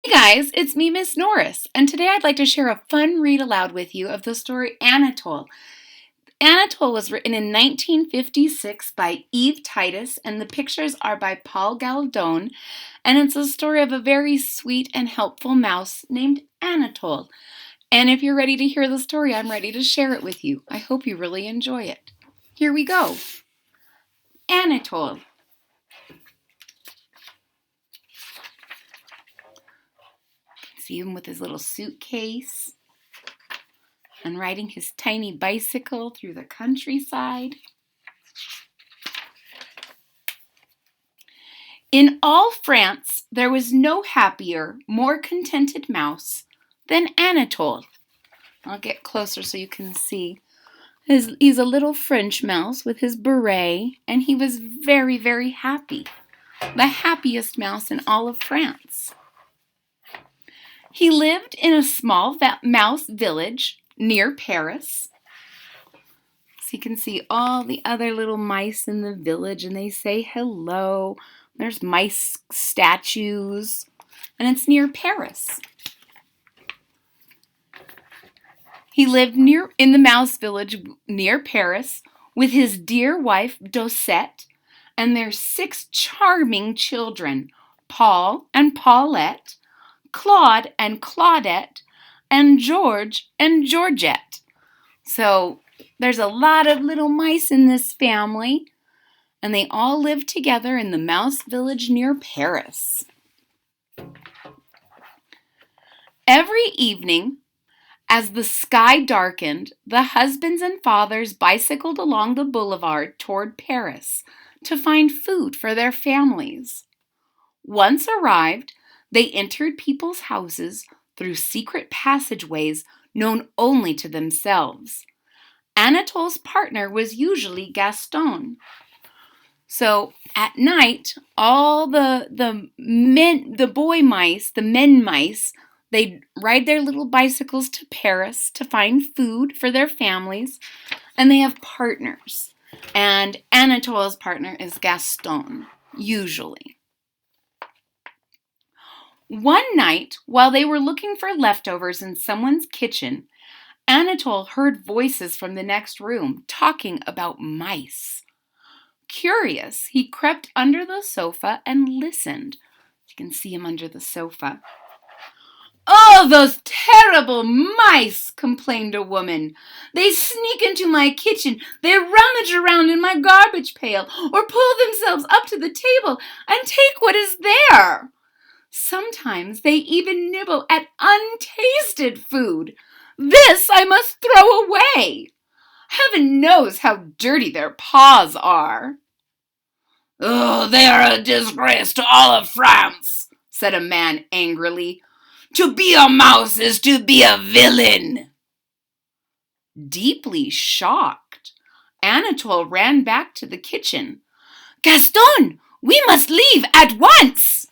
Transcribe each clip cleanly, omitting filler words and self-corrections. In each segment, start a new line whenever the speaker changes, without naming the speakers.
Hey guys, it's me, Miss Norris, and today I'd like to share a fun read aloud with you of the story Anatole. Anatole was written in 1956 by Eve Titus, and the pictures are by Paul Galdone, and it's a story of a very sweet and helpful mouse named Anatole. And if you're ready to hear the story, I'm ready to share it with you. I hope you really enjoy it. Here we go. Anatole. See him with his little suitcase and riding his tiny bicycle through the countryside. In all France, there was no happier, more contented mouse than Anatole. I'll get closer so you can see. He's a little French mouse with his beret, and he was very, very happy. The happiest mouse in all of France. He lived in a small mouse village near Paris. So you can see all the other little mice in the village, and they say hello. There's mice statues, and it's near Paris. He lived in the mouse village near Paris with his dear wife Dosette and their 6 charming children, Paul and Paulette, Claude and Claudette, and George and Georgette. So there's a lot of little mice in this family, and they all live together in the mouse village near Paris. Every evening, as the sky darkened, the husbands and fathers bicycled along the boulevard toward Paris to find food for their families. Once arrived, they entered people's houses through secret passageways known only to themselves. Anatole's partner was usually Gaston. So at night, all the men mice, they'd ride their little bicycles to Paris to find food for their families, and they have partners. And Anatole's partner is Gaston, usually. One night, while they were looking for leftovers in someone's kitchen, Anatole heard voices from the next room talking about mice. Curious, he crept under the sofa and listened. You can see him under the sofa. "Oh, those terrible mice," complained a woman. "They sneak into my kitchen, they rummage around in my garbage pail, or pull themselves up to the table and take what is there. Sometimes they even nibble at untasted food. This I must throw away. Heaven knows how dirty their paws are." "Oh, they are a disgrace to all of France," said a man angrily. "To be a mouse is to be a villain." Deeply shocked, Anatole ran back to the kitchen. "Gaston, we must leave at once."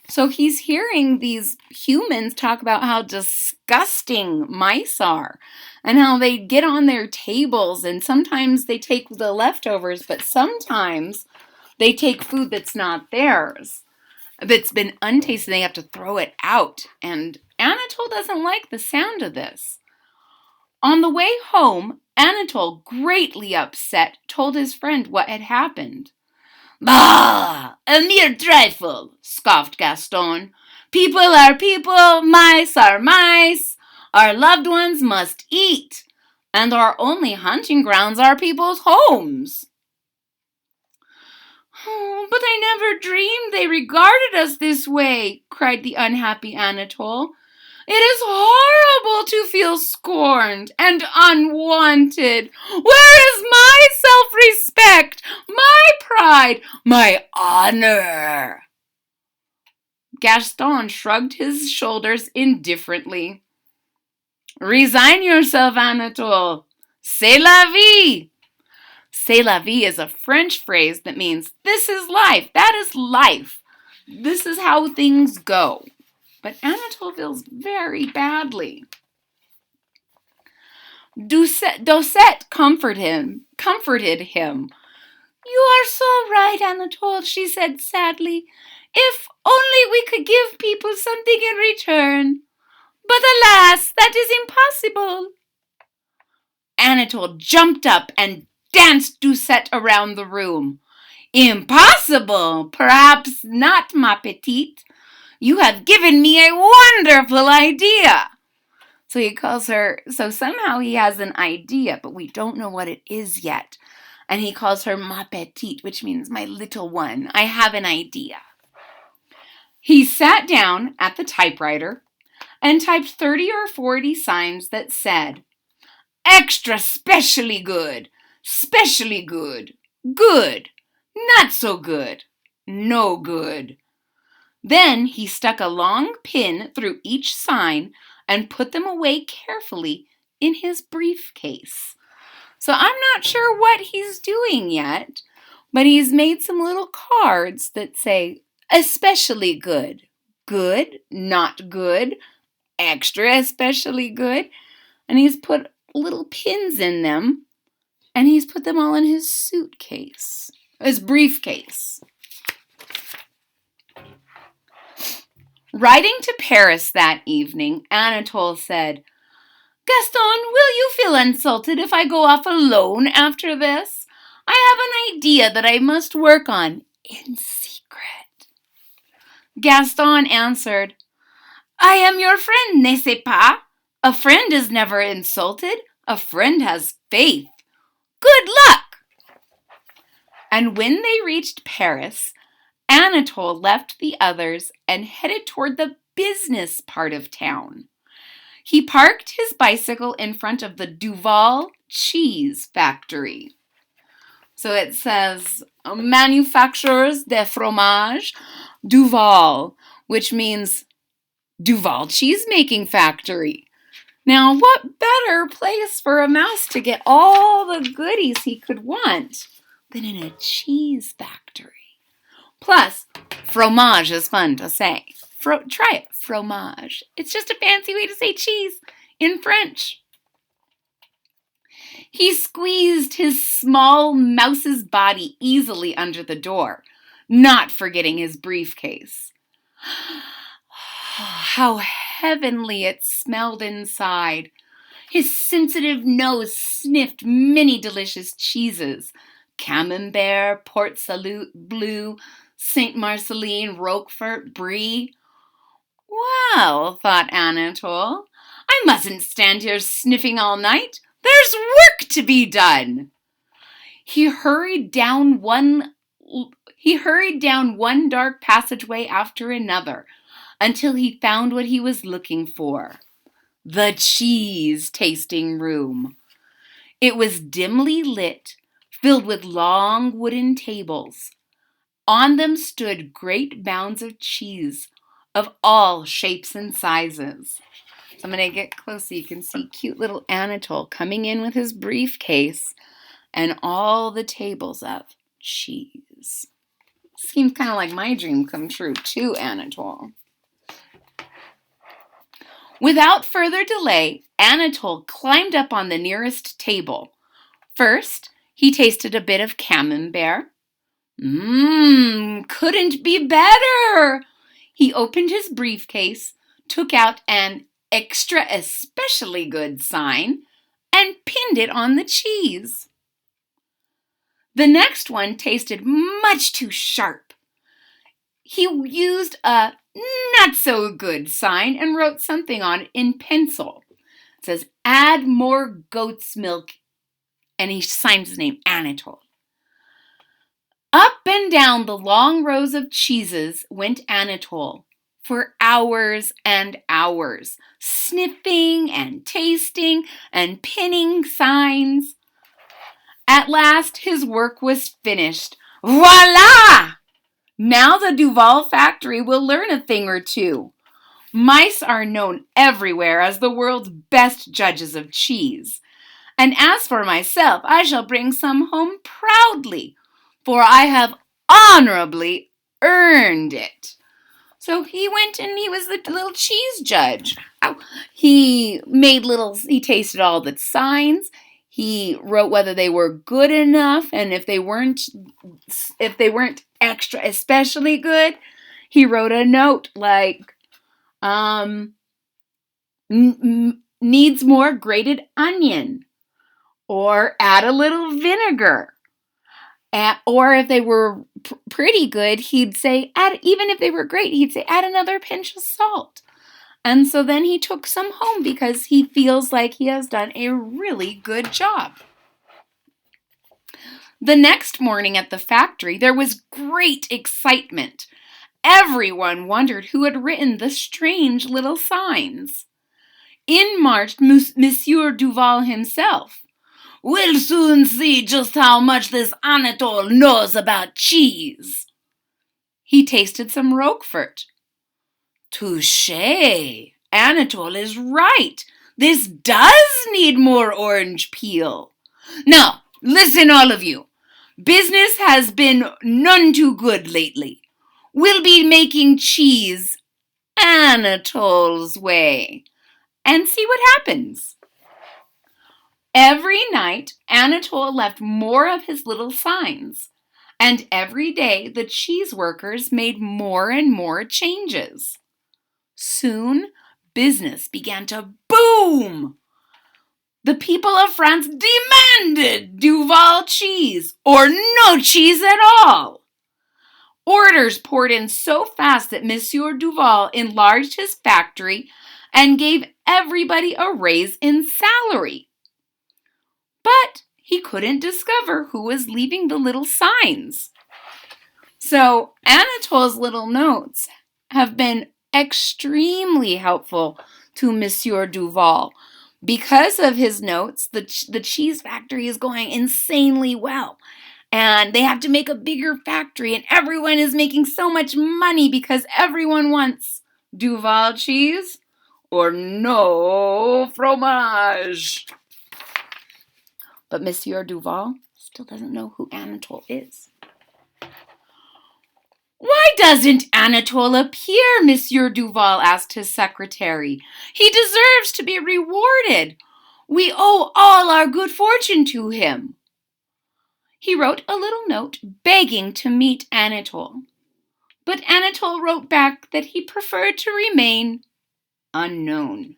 So he's hearing these humans talk about how disgusting mice are and how they get on their tables, and sometimes they take the leftovers, but sometimes they take food that's not theirs, that's been untasted. They have to throw it out, and Anatole doesn't like the sound of this. On the way home, Anatole, greatly upset, told his friend what had happened. "Bah! A mere trifle," scoffed Gaston. "People are people, mice are mice. Our loved ones must eat, and our only hunting grounds are people's homes." "Oh, but I never dreamed they regarded us this way," cried the unhappy Anatole. "It is horrible to feel scorned and unwanted. Where is my self-respect, my pride, my honor?" Gaston shrugged his shoulders indifferently. "Resign yourself, Anatole. C'est la vie." C'est la vie is a French phrase that means this is life, that is life. This is how things go. But Anatole feels very badly. Dosette comforted him. "You are so right, Anatole," she said sadly. If only we could give people something in return. But alas, that is impossible. Anatole jumped up and danced Doucette around the room. Impossible! Perhaps not, ma petite. You have given me a wonderful idea. So he calls her, so somehow he has an idea, but we don't know what it is yet. And he calls her ma petite, which means my little one. I have an idea. He sat down at the typewriter and typed 30 or 40 signs that said, extra specially good, specially good, good, not so good, no good. Then he stuck a long pin through each sign and put them away carefully in his briefcase. So I'm not sure what he's doing yet, but he's made some little cards that say, especially good, good, not good, extra especially good, and he's put little pins in them, and he's put them all in his suitcase, his briefcase. Riding to Paris that evening, Anatole said, Gaston, will you feel insulted if I go off alone after this? I have an idea that I must work on in secret. Gaston answered, I am your friend, n'est-ce pas? A friend is never insulted. A friend has faith. Good luck! And when they reached Paris, Anatole left the others and headed toward the business part of town. He parked his bicycle in front of the Duval cheese factory. So it says, Manufacturers de fromage Duval, which means Duval cheese-making factory. Now, what better place for a mouse to get all the goodies he could want than in a cheese factory? Plus, fromage is fun to say. Try it, fromage. It's just a fancy way to say cheese in French. He squeezed his small mouse's body easily under the door, not forgetting his briefcase. How heavenly it smelled inside. His sensitive nose sniffed many delicious cheeses. Camembert, Port Salut, Bleu, Saint Marceline, Roquefort, Brie. Well, thought Anatole, I mustn't stand here sniffing all night. There's work to be done. He hurried down one dark passageway after another until he found what he was looking for. The cheese tasting room. It was dimly lit, filled with long wooden tables. On them stood great mounds of cheese of all shapes and sizes. So I'm going to get close so you can see cute little Anatole coming in with his briefcase and all the tables of cheese. Seems kind of like my dream come true too, Anatole. Without further delay, Anatole climbed up on the nearest table. First, he tasted a bit of camembert. Couldn't be better. He opened his briefcase, took out an extra especially good sign, and pinned it on the cheese. The next one tasted much too sharp. He used a not so good sign and wrote something on it in pencil. It says, add more goat's milk, and he signed his name, Anatole. Up and down the long rows of cheeses went Anatole for hours and hours, sniffing and tasting and pinning signs. At last his work was finished. Voila! Now the Duval factory will learn a thing or two. Mice are known everywhere as the world's best judges of cheese. And as for myself, I shall bring some home proudly, for I have honorably earned it. So he went and he was the little cheese judge. He tasted all the signs. He wrote whether they were good enough, and if they weren't extra especially good, He wrote a note like, needs more grated onion, or add a little vinegar. Or if they were pretty good, he'd say, even if they were great, he'd say, add another pinch of salt. And so then he took some home because he feels like he has done a really good job. The next morning at the factory, there was great excitement. Everyone wondered who had written the strange little signs. In marched Monsieur Duval himself. "We'll soon see just how much this Anatole knows about cheese." He tasted some Roquefort. "Touché! Anatole is right. This does need more orange peel. Now, listen all of you. Business has been none too good lately. We'll be making cheese Anatole's way, and see what happens." Every night, Anatole left more of his little signs, and every day the cheese workers made more and more changes. Soon, business began to boom. The people of France demanded Duval cheese, or no cheese at all. Orders poured in so fast that Monsieur Duval enlarged his factory and gave everybody a raise in salary. But he couldn't discover who was leaving the little signs. So Anatole's little notes have been extremely helpful to Monsieur Duval. Because of his notes, the cheese factory is going insanely well. And they have to make a bigger factory, and everyone is making so much money because everyone wants Duval cheese or no fromage. But Monsieur Duval still doesn't know who Anatole is. "Why doesn't Anatole appear?" Monsieur Duval asked his secretary. "He deserves to be rewarded. We owe all our good fortune to him." He wrote a little note begging to meet Anatole. But Anatole wrote back that he preferred to remain unknown.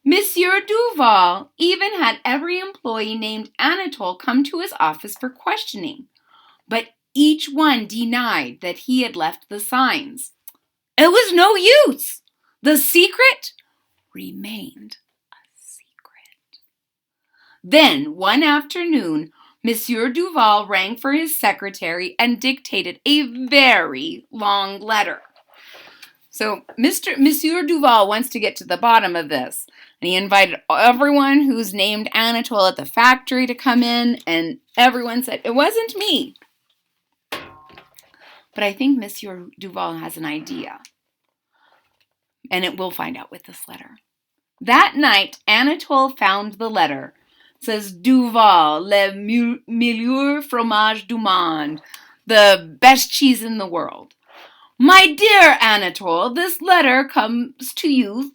Monsieur Duval even had every employee named Anatole come to his office for questioning, but each one denied that he had left the signs. It was no use. The secret remained a secret. Then, one afternoon, Monsieur Duval rang for his secretary and dictated a very long letter. So Monsieur Duval wants to get to the bottom of this. And he invited everyone who's named Anatole at the factory to come in. And everyone said, it wasn't me. But I think Monsieur Duval has an idea. And we'll find out with this letter. That night, Anatole found the letter. It says, Duval, le meilleur fromage du monde. The best cheese in the world. My dear Anatole, this letter comes to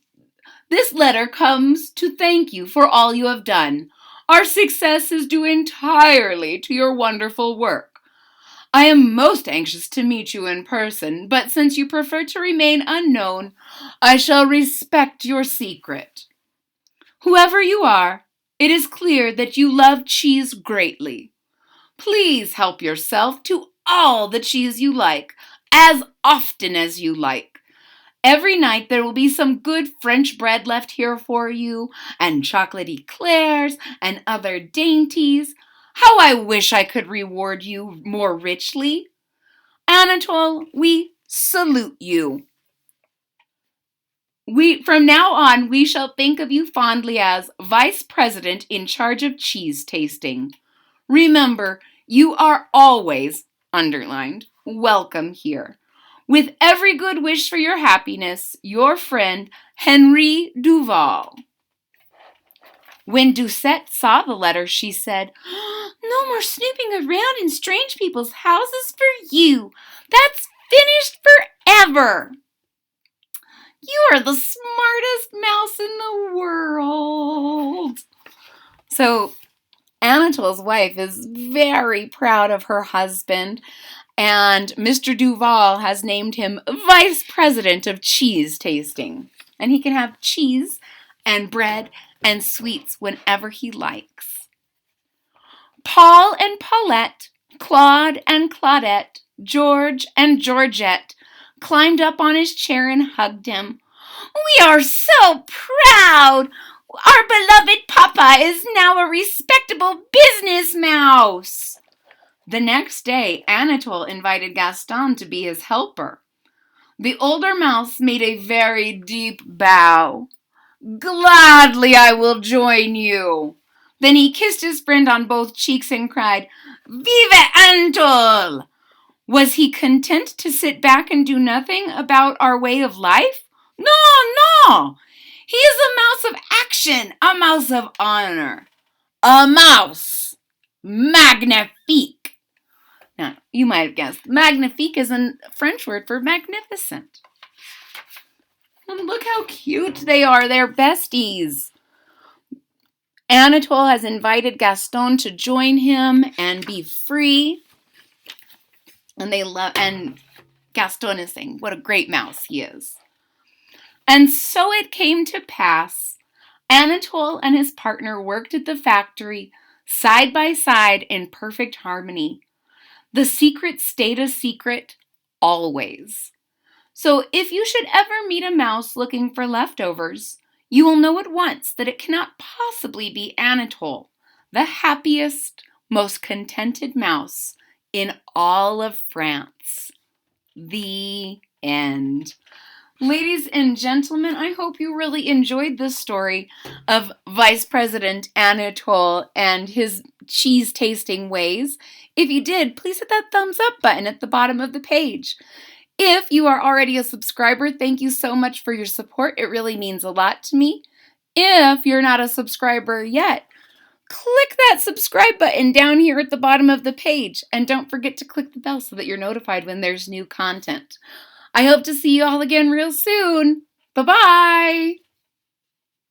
thank you for all you have done. Our success is due entirely to your wonderful work. I am most anxious to meet you in person, but since you prefer to remain unknown, I shall respect your secret. Whoever you are, it is clear that you love cheese greatly. Please help yourself to all the cheese you like, as often as you like. Every night there will be some good French bread left here for you, and chocolate eclairs, and other dainties. How I wish I could reward you more richly. Anatole, we salute you. From now on, we shall think of you fondly as Vice President in charge of cheese tasting. Remember, you are always, underlined, welcome here. With every good wish for your happiness, your friend, Henri Duval. When Doucette saw the letter, she said, No more snooping around in strange people's houses for you. That's finished forever. You are the smartest mouse in the world. So Anatole's wife is very proud of her husband. And Mr. Duval has named him Vice President of Cheese Tasting. And he can have cheese and bread and sweets whenever he likes. Paul and Paulette, Claude and Claudette, George and Georgette climbed up on his chair and hugged him. "We are so proud! Our beloved Papa is now a respectable business mouse." The next day, Anatole invited Gaston to be his helper. The older mouse made a very deep bow. "Gladly I will join you." Then he kissed his friend on both cheeks and cried, "Vive Anatole!" Was he content to sit back and do nothing about our way of life? No, no! He is a mouse of action, a mouse of honor, a mouse magnifique. Now, you might have guessed, magnifique is a French word for magnificent. And look how cute they are. They're besties. Anatole has invited Gaston to join him and be free. And Gaston is saying what a great mouse he is. And so it came to pass, Anatole and his partner worked at the factory side by side in perfect harmony. The secret stayed a secret always. So if you should ever meet a mouse looking for leftovers, you will know at once that it cannot possibly be Anatole, the happiest, most contented mouse in all of France. The end. Ladies and gentlemen, I hope you really enjoyed this story of Vice President Anatole and his cheese tasting ways. If you did, please hit that thumbs up button at the bottom of the page. If you are already a subscriber, thank you so much for your support. It really means a lot to me. If you're not a subscriber yet, click that subscribe button down here at the bottom of the page. And don't forget to click the bell so that you're notified when there's new content. I hope to see you all again real soon. Bye-bye.